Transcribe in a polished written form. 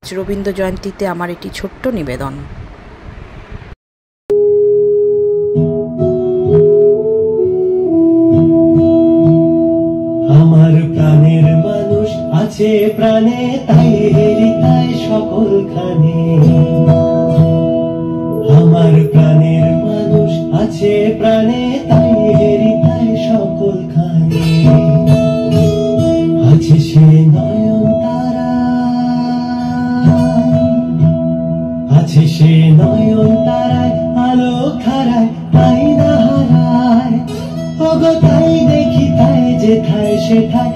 রবীন্দ্র জয়ন্তীতে আমার একটি ছোট্ট নিবেদন। আমার প্রাণের মানুষ আছে প্রাণে, তাই হেরিতায় সকলখানে। আমার প্রাণের মানুষ আছে প্রাণে, তাই হেরিতায় সকলখানে। আছে সে নয়ন তারা, আছে সে নয়ন তারায়, আলো খারায়, তাই না হারায়। ওগো তাই দেখি তাই যেথায় সেথায়